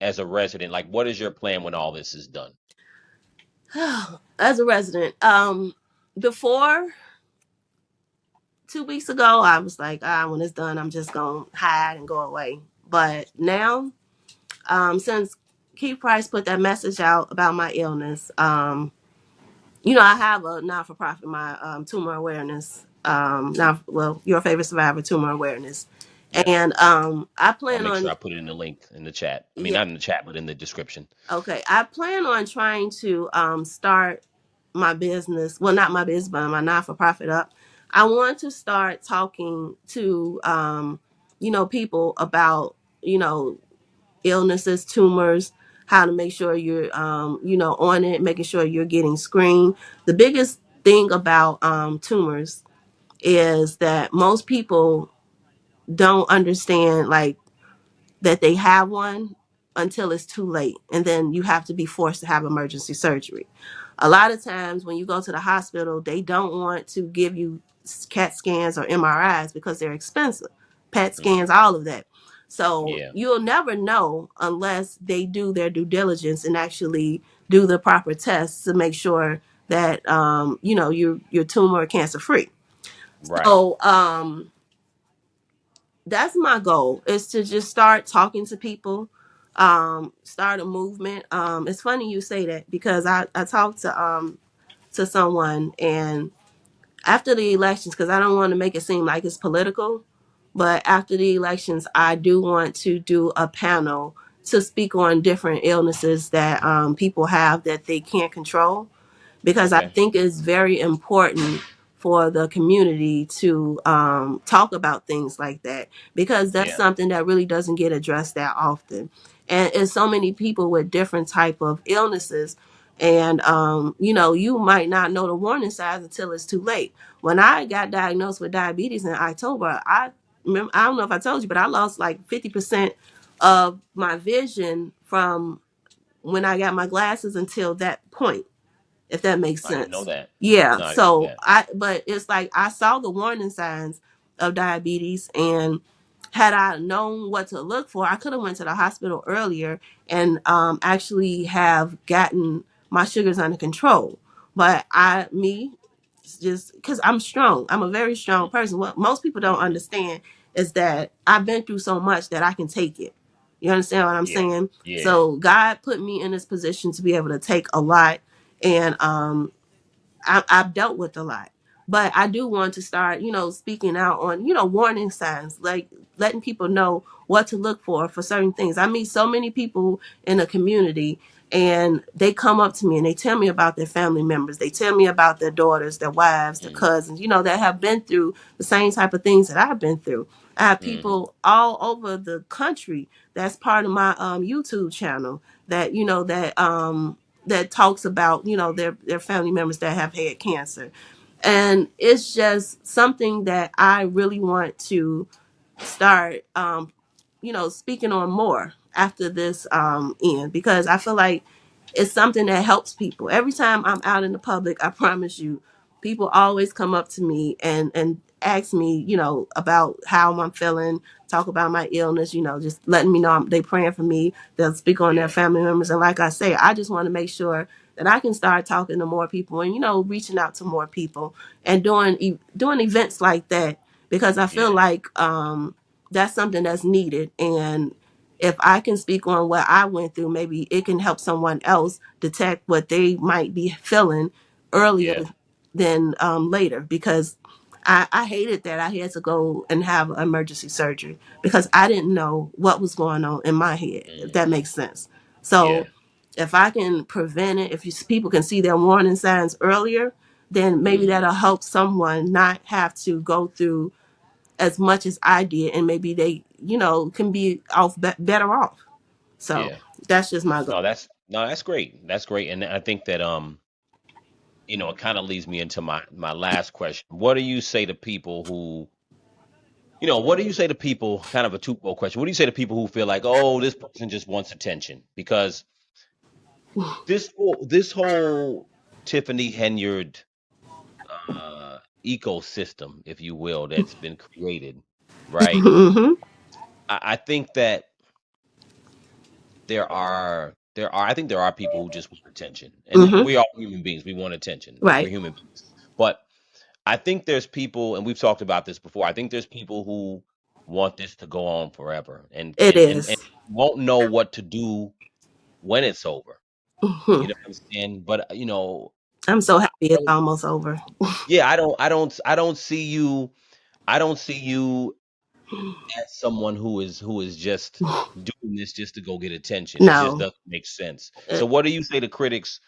as a resident? Like, what is your plan when all this is done? As a resident, before 2 weeks ago, I was like, when it's done, I'm just gonna hide and go away. But now, since Keith Price put that message out about my illness, I have a not for profit, my tumor awareness. Now, well, your favorite survivor tumor awareness, Yes. and I I'll plan make sure on, I put it in the link in the chat. I mean, yeah, not in the chat, but in the description. okay, I plan on trying to start my business. Well, not my business, but my not for profit up. I want to start talking to people about illnesses, tumors, how to make sure you're, on it, making sure you're getting screened. The biggest thing about tumors is that most people don't understand, like, that they have one until it's too late. And then you have to be forced to have emergency surgery. A lot of times when you go to the hospital, they don't want to give you CAT scans or MRIs because they're expensive. PET scans, Hmm. all of that. So Yeah. you'll never know unless they do their due diligence and actually do the proper tests to make sure that you're tumor or cancer free. Right. So that's my goal, is to just start talking to people, start a movement. It's funny you say that because I talked to someone, and after the elections, because I don't want to make it seem like it's political, but after the elections I do want to do a panel to speak on different illnesses that people have that they can't control, because I Okay. think it's very important for the community to talk about things like that, because that's Yeah. something that really doesn't get addressed that often. And it's so many people with different type of illnesses, and you might not know the warning signs until it's too late. When I got diagnosed with diabetes in October, I don't know if I told you, but I lost like 50% of my vision from when I got my glasses until that point, if that makes I didn't know sense. that. Yeah. No, I didn't know So that. but it's like I saw the warning signs of diabetes, and had I known what to look for, I could have went to the hospital earlier and actually have gotten my sugars under control. But just because I'm strong, I'm a very strong person. What most people don't Hmm. understand is that I've been through so much that I can take it. You understand what I'm Yeah. saying? Yeah. So God put me in this position to be able to take a lot, and I've dealt with a lot. But I do want to start, speaking out on, warning signs, like letting people know what to look for certain things. I meet so many people in the community, and they come up to me and they tell me about their family members. They tell me about their daughters, their wives, their Hmm. cousins, that have been through the same type of things that I've been through. I have Hmm. people all over the country that's part of my YouTube channel that, that talks about their family members that have had cancer, and it's just something that I really want to start speaking on more after this end, because I feel like it's something that helps people. Every time I'm out in the public, I promise you, people always come up to me and ask me, about how I'm feeling, talk about my illness, just letting me know they praying for me. They'll speak on their Yeah. family members. And like I say, I just want to make sure that I can start talking to more people and, reaching out to more people and doing events like that, because I feel Yeah. like that's something that's needed. And if I can speak on what I went through, maybe it can help someone else detect what they might be feeling earlier Yeah. than later. Because I hated that I had to go and have emergency surgery because I didn't know what was going on in my head, if that Hmm. makes sense. So Yeah. if I can prevent it, if people can see their warning signs earlier, then maybe Hmm. that'll help someone not have to go through as much as I did, and maybe they, can be better off. So Yeah. that's just my goal. No, that's great. That's great. And I think that it kind of leads me into my last question. What do you say to people who, what do you say to people, kind of a two-fold question. What do you say to people who feel like, "Oh, this person just wants attention?" Because this whole Tiffany Henyard ecosystem, if you will, that's been created, right? Hmm. I think that I think there are people who just want attention, and Hmm. we are human beings. We want attention. We're Right. human beings, but I think there's people, and we've talked about this before. I think there's people who want this to go on forever, and It is. won't know what to do when it's over. Hmm. You know what I'm saying? But I'm so I happy it's don't. almost over. Yeah, I don't see you. I don't see you as someone who is just doing this just to go get attention. It just No. doesn't make sense. Uh, So what do you say to critics?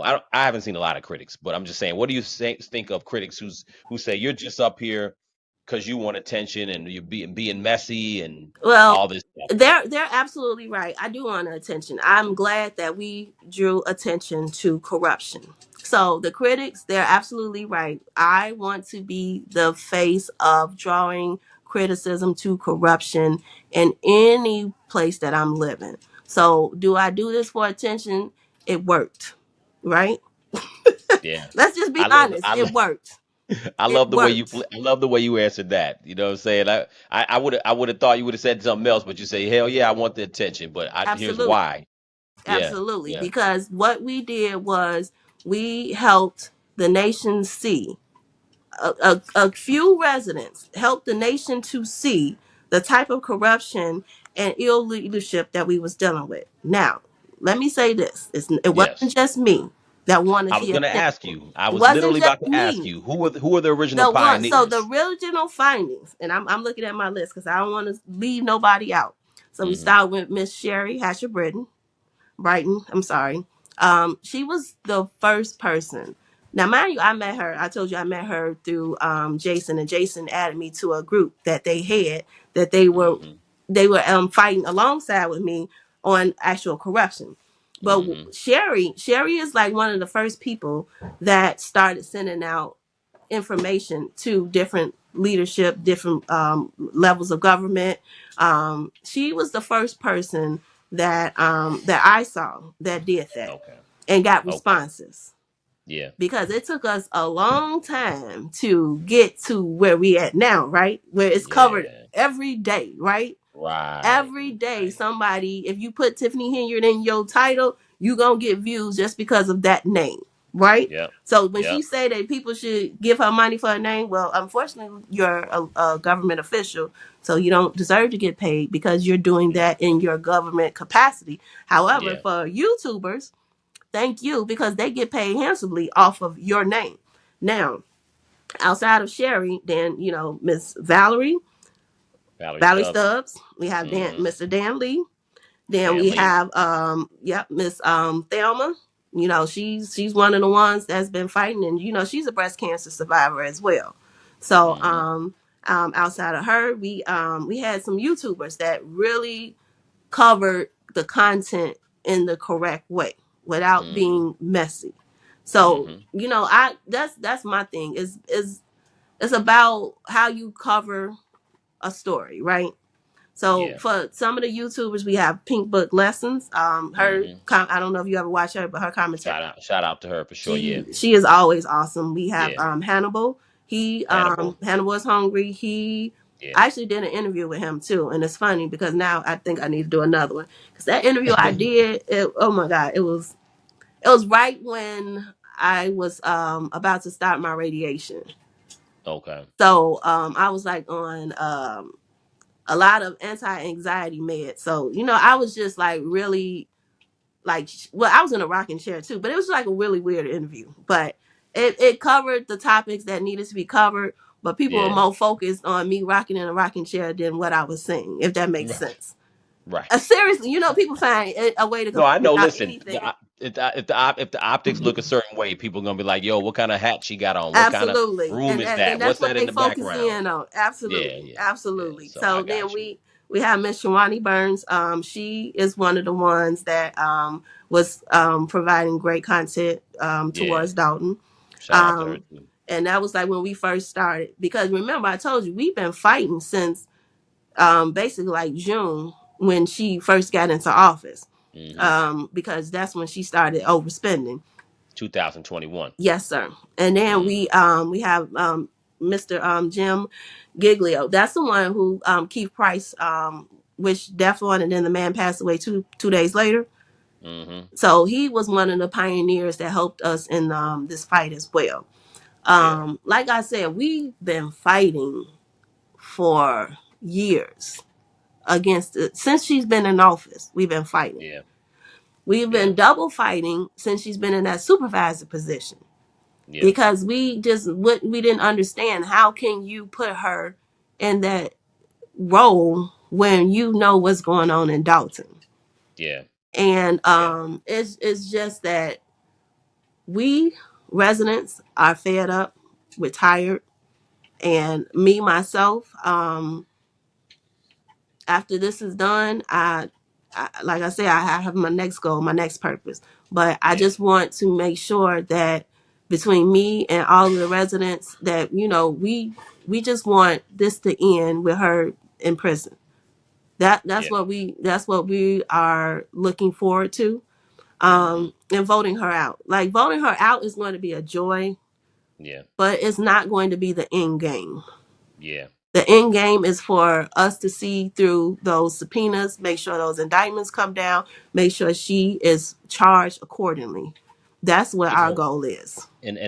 I haven't seen a lot of critics, but I'm just saying, what do you think of critics who say you're just up here because you want attention and you're being messy and Well, all this stuff? they're absolutely right. I do want attention. I'm glad that we drew attention to corruption. So the critics, they're absolutely right. I want to be the face of drawing criticism to corruption in any place that I'm living. So do I do this for attention? It worked, right? Yeah, Let's just be I love honest. It worked. I It love the way worked. I love the way you answered that. You know what I'm saying? I would have thought you would have said something else, but you say, hell yeah, I want the attention, but here's Absolutely. why. Yeah, Absolutely. yeah, Because what we did was we helped the nation see, a few residents helped the nation to see the type of corruption and ill leadership that we was dealing with. Now, let me say this. It wasn't yes. just me that wanted I was the gonna ask attention. you. I It was wasn't literally just about to ask me. you who are the original The one, so the pioneers? original findings, and I'm looking at my list because I don't want to leave nobody out. So we Hmm. start with Miss Sherry Hatcher Britton. Brighton. I'm sorry. She was the first person. Now, mind you, I met her. I told you I met her through Jason, and Jason added me to a group that they had that Hmm. they were fighting alongside with me on actual corruption. But Hmm. Sherry is like one of the first people that started sending out information to different leadership, different levels of government. She was the first person that I saw that did that Okay. and got Okay. responses Yeah. because it took us a long time to get to where we at now, right? Where it's covered Yeah. every day, right? Right. Every day Right. somebody, if you put Tiffany Henyard in your title, you gonna get views just because of that name, right? Yep. So when Yep. she say that people should give her money for a name, well, unfortunately, you're a government official, so you don't deserve to get paid because you're doing Yeah. that in your government capacity. However, Yeah. for YouTubers, thank you because they get paid handsomely off of your name. Now, outside of Sherry, then Miss Valerie Valerie Stubbs. Stubbs, we have Hmm. Mr. Dan Lee. Then Dan we Lee. have yep, Miss Thelma. She's one of the ones that's been fighting, and she's a breast cancer survivor as well. So Hmm. outside of her, we had some YouTubers that really covered the content in the correct way without Hmm. being messy. So Hmm. I that's my thing is it's about how you cover a story, right? So Yeah. for some of the YouTubers, we have Pink Book Lessons. Hmm. I don't know if you ever watch her, but her commentary, Shout out to her for sure. Yeah. she is always awesome. We have Yeah. Hannibal. He Hannibal. Hannibal is hungry. He Yeah. I actually did an interview with him too, and it's funny because now I think I need to do another one because that interview I did, oh my god, it was right when I was about to start my radiation. Okay. So I was like on a lot of anti-anxiety meds. So, I was just like really like well, I was in a rocking chair too, but it was like a really weird interview. But it covered the topics that needed to be covered, but people were Yeah. more focused on me rocking in a rocking chair than what I was saying, if that makes Right. sense. Right. Seriously, people find a way to No, I complain know. about Listen, anything. if the optics look a certain way, people gonna be like, "Yo, what kind of hat she got on? What kind of Absolutely, room is and that? that's What's what that in they the focus background?" in on. Yeah, Absolutely, yeah, yeah. absolutely. So I So then got you. we have Miss Shawani Burns. She is one of the ones that was providing great content Yeah. towards Dalton, Shout out to her um, too. and that was like when we first started. Because remember, I told you we've been fighting since basically like June when she first got into office, Hmm. because that's when she started overspending. 2021. Yes, sir. And then Hmm. we have Mr. Jim Giglio. That's the one who Keith Price which death on, and then the man passed away two days later. Mm-hmm. So he was one of the pioneers that helped us in this fight as well. Yeah. Like I said, we've been fighting for years against it. Since she's been in office, we've been fighting. Yeah. We've Yeah. been double fighting since she's been in that supervisor position, Yeah. because we didn't understand, how can you put her in that role when you know what's going on in Dolton. Yeah. And Yeah. it's just that we residents are fed up, we're tired. And me myself, after this is done, like I said, I have my next goal, my next purpose. But I Yeah. just want to make sure that between me and all of the residents, that we just want this to end with her in prison. That's Yeah. what we are looking forward to. Mm-hmm. And voting her out. Like, voting her out is going to be a joy, Yeah. but it's not going to be the end game. Yeah. The end game is for us to see through those subpoenas, make sure those indictments come down, make sure she is charged accordingly. That's what You our know, goal is. and